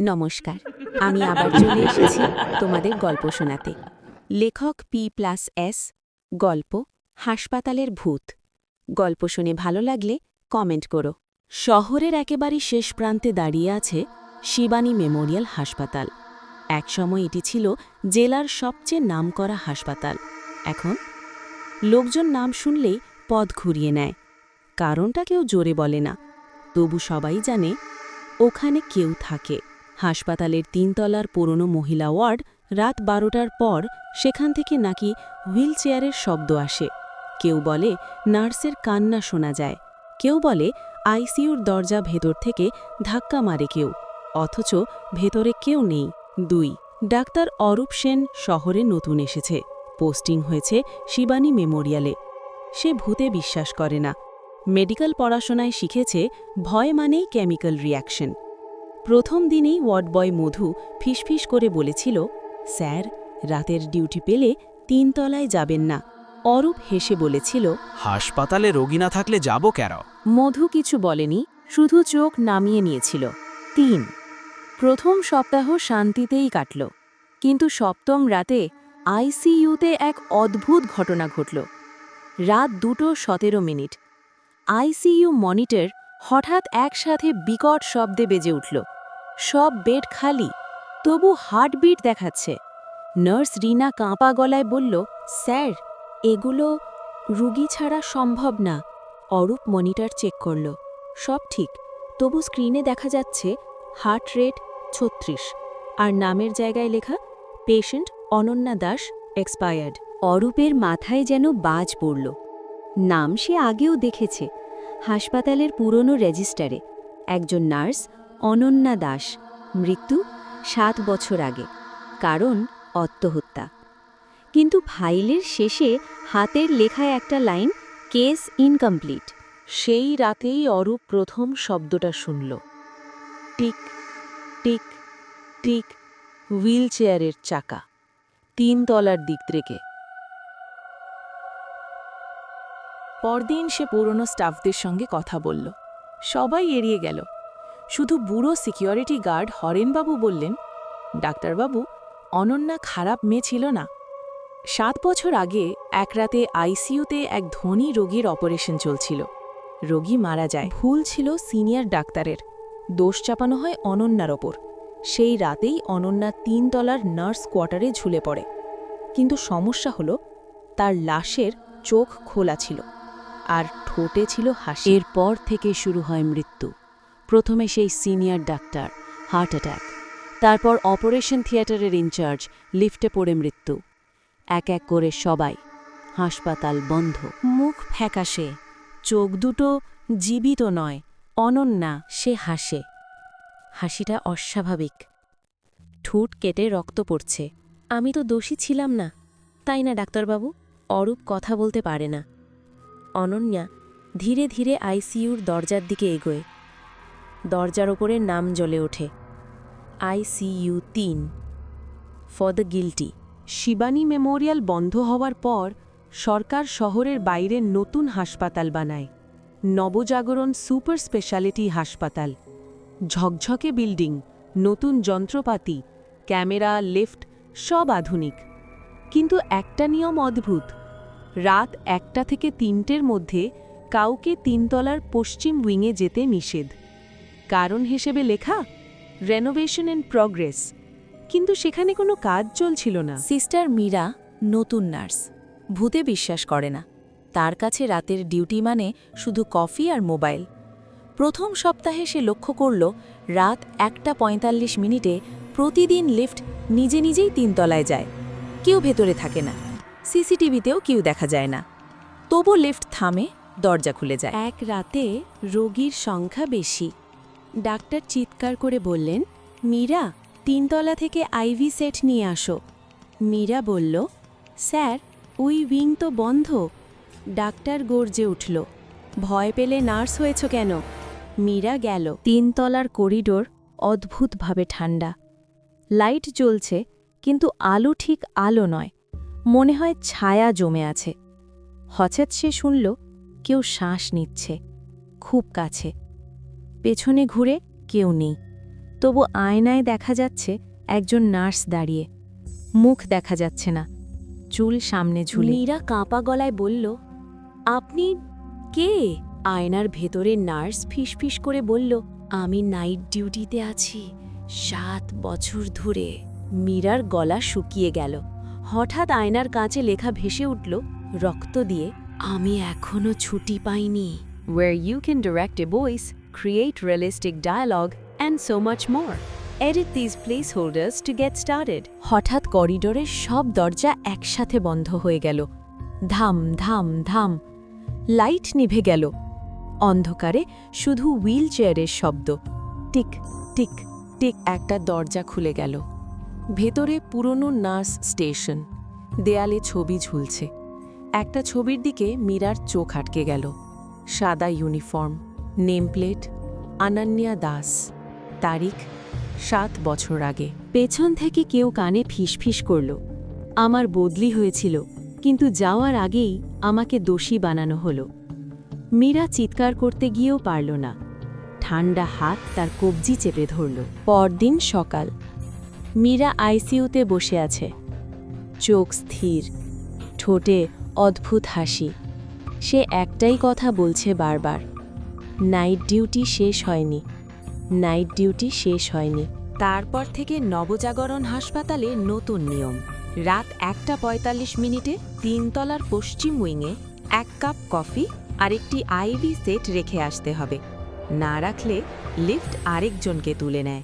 নমস্কার, আমি আবার চলে এসেছি তোমাদের গল্প শোনাতে। লেখক P+S, গল্প হাসপাতালের ভূত। গল্প শুনে ভালো লাগলে কমেন্ট করো। শহরের একেবারে শেষ প্রান্তে দাঁড়িয়ে আছে শিবানী মেমোরিয়াল হাসপাতাল। একসময় এটি ছিল জেলার সবচেয়ে নামকরা হাসপাতাল। এখন লোকজন নাম শুনলেই পথ ঘুরিয়ে নেয়। কারণটা কেউ জোরে বলে না, তবু সবাই জানে ওখানে কেউ থাকে। হাসপাতালের ৩ তলার পুরনো মহিলা ওয়ার্ড। রাত ১২টার পর সেখান থেকে নাকি হুইল চেয়ারের শব্দ আসে। কেউ বলে নার্সের কান্না শোনা যায়, কেউ বলে আইসিইউর দরজা ভেতর থেকে ধাক্কা মারে কেউ, অথচ ভেতরে কেউ নেই। ২. ডাক্তার অরূপ সেন শহরে নতুন এসেছে, পোস্টিং হয়েছে শিবানী মেমোরিয়ালে। সে ভূতে বিশ্বাস করে না, মেডিকেল পড়াশোনায় শিখেছে ভয় মানেই কেমিক্যাল রিঅ্যাকশন। প্রথম দিনেই ওয়ার্ড বয় মধু ফিসফিস করে বলেছিল, স্যার, রাতের ডিউটি পেলে ৩ তলায় যাবেন না। অরূপ হেসে বলেছিল, হাসপাতালে রোগী না থাকলে যাব কেন? মধু কিছু বলেনি, শুধু চোখ নামিয়ে নিয়েছিল। ৩. প্রথম সপ্তাহ শান্তিতেই কাটল, কিন্তু সপ্তম রাতে আইসিইউতে এক অদ্ভুত ঘটনা ঘটল। রাত 2:17। আইসিইউ মনিটর হঠাৎ একসাথে বিকট শব্দে বেজে উঠল। সব বেড খালি, তবু হার্টবিট দেখাচ্ছে। নার্স রিনা কাঁপা গলায় বলল, স্যার, এগুলো রুগী ছাড়া সম্ভব না। অরূপ মনিটর চেক করল, সব ঠিক, তবু স্ক্রিনে দেখা যাচ্ছে হার্ট রেট ৩৬, আর নামের জায়গায় লেখা পেশেন্ট অনন্যা দাস, এক্সপায়ার্ড। অরূপের মাথায় যেন বাজ পড়ল। নাম সে আগেও দেখেছে, হাসপাতালের পুরনো রেজিস্টারে। একজন নার্স, অনন্যা দাস, মৃত্যু ৭ বছর আগে, কারণ আত্মহত্যা। কিন্তু ফাইলের শেষে হাতের লেখায় একটা লাইন, কেস ইনকমপ্লিট। সেই রাতেই অরূপ প্রথম শব্দটা শুনল, টিক টিক টিক, হুইল চেয়ারের চাকা ৩ তলার দিক থেকে। পরদিন সে পুরনো স্টাফদের সঙ্গে কথা বলল। সবাই এড়িয়ে গেল, শুধু বুড়ো সিকিউরিটি গার্ড হরেনবাবু বললেন, ডাক্তারবাবু, অনন্যা খারাপ মেয়ে ছিল না। ৭ বছর আগে এক রাতে আইসিইউতে এক ধনী রোগীর অপারেশন চলছিল। রোগী মারা যায়, ভুল ছিল সিনিয়র ডাক্তারের, দোষ চাপানো হয় অনন্যার ওপর। সেই রাতেই অনন্যা ৩ তলার নার্স কোয়ার্টারে ঝুলে পড়ে। কিন্তু সমস্যা হলো, তার লাশের চোখ খোলা ছিল আর ঠোঁটে ছিল হাসি। এরপর থেকে শুরু হয় মৃত্যু। প্রথমে সেই সিনিয়র ডাক্তার, হার্ট অ্যাটাক, তারপর অপারেশন থিয়েটারের ইনচার্জ, লিফটে পড়ে মৃত্যু। এক এক করে সবাই। হাসপাতাল বন্ধ। মুখ ফ্যাকাশে, চোখ দুটো জীবিত নয়। অনন্যা, সে হাসে, হাসিটা অস্বাভাবিক, ঠোঁট কেটে রক্ত পড়ছে। আমি তো দোষী ছিলাম না, তাই না ডাক্তারবাবু? অরূপ কথা বলতে পারে না। অনন্যা ধীরে ধীরে আইসিইউর দরজার দিকে এগোয়। দরজার ওপরে নাম জ্বলে ওঠে, ICU ৩, for the guilty. Shivani memorial বন্ধ হওয়ার পর সরকার শহরের বাইরে নতুন হাসপাতাল বানায়, নবজাগরণ সুপার স্পেশালিটি হাসপাতাল। ঝকঝকে বিল্ডিং, নতুন যন্ত্রপাতি, ক্যামেরা, লিফট, সব আধুনিক। কিন্তু একটা নিয়ম অদ্ভুত, রাত ১টা থেকে ৩টের মধ্যে কাউকে ৩ তলার পশ্চিম উইংয়ে যেতে নিষেধ। কারণ হিসেবে লেখা, রেনোভেশন ইন প্রগ্রেস। কিন্তু সেখানে কোনো কাজ চলছিল না। সিস্টার মীরা নতুন নার্স, ভূতে বিশ্বাস করে না। তার কাছে রাতের ডিউটি মানে শুধু কফি আর মোবাইল। প্রথম সপ্তাহে সে লক্ষ্য করল, রাত ১:৪৫ প্রতিদিন লিফট নিজে নিজেই ৩ তলায় যায়। কেউ ভেতরে থাকে না, সিসিটিভিতেও কেউ দেখা যায় না। তবু লিফট থামে, দরজা খুলে যায়। এক রাতে রোগীর সংখ্যা বেশি। ডাক্তার চিৎকার করে বললেন, মীরা, ৩ তলা থেকে আইভি সেট নিয়ে আসো। মীরা বলল, স্যার, ওই উইং তো বন্ধ। ডাক্তার গর্জে উঠল, ভয় পেলে নার্স হয়েছ কেন? মীরা গেল। ৩ তলার করিডোর অদ্ভুতভাবে ঠান্ডা। লাইট জ্বলছে, কিন্তু আলো ঠিক আলো নয়, মনে হয় ছায়া জমে আছে। হঠাৎ সে শুনল কেউ শ্বাস নিচ্ছে, খুব কাছে। পেছনে ঘুরে কেউ নেই। তবু আয়নায় দেখা যাচ্ছে একজন নার্স দাঁড়িয়ে, মুখ দেখা যাচ্ছে না, চুল সামনে ঝুলে। মীরা কাঁপা গলায় বলল, আপনি কে? আয়নার ভেতরে নার্স ফিসফিস করে বলল, আমি নাইট ডিউটিতে আছি 7 বছর ধরে। মীরার গলা শুকিয়ে গেল। হঠাৎ আয়নার কাঁচে লেখা ভেসে উঠল রক্ত দিয়ে, আমি এখনো ছুটি পাইনি। Where you can direct a voice, create realistic dialogue, and so much more. Edit these placeholders to get started. হঠাৎ করিডোরের সব দরজা একসাথে বন্ধ হয়ে গেল। ধাম ধাম ধাম। লাইট নিভে গেল। অন্ধকারে শুধু হুইল চেয়ারের শব্দ। Tick tick tick. একটা দরজা খুলে গেল। ভেতরে পুরনো নার্স স্টেশন, দেয়ালে ছবি ঝুলছে। একটা ছবির দিকে মীরার চোখ আটকে গেল। সাদা ইউনিফর্ম, নেমপ্লেট, অনন্যা দাস, তারিখ 7 বছর আগে। পেছন থেকে কেউ কানে ফিসফিস করল, আমার বদলি হয়েছিল, কিন্তু যাওয়ার আগেই আমাকে দোষী বানানো হলো। মীরা চিৎকার করতে গিয়েও পারল না। ঠান্ডা হাত তার কবজি চেপে ধরল। পরদিন সকাল, মীরা আইসিইউতে বসে আছে, চোখ স্থির, ঠোঁটে অদ্ভুত হাসি। সে একটাই কথা বলছে বারবার, নাইট ডিউটি শেষ হয়নি, নাইট ডিউটি শেষ হয়নি। তারপর থেকে নবজাগরণ হাসপাতালে নতুন নিয়ম। রাত 1:45 3 তলার পশ্চিম উইংয়ে 1 কাপ কফি আর একটি আইভি সেট রেখে আসতে হবে। না রাখলে লিফট আরেকজনকে তুলে নেয়।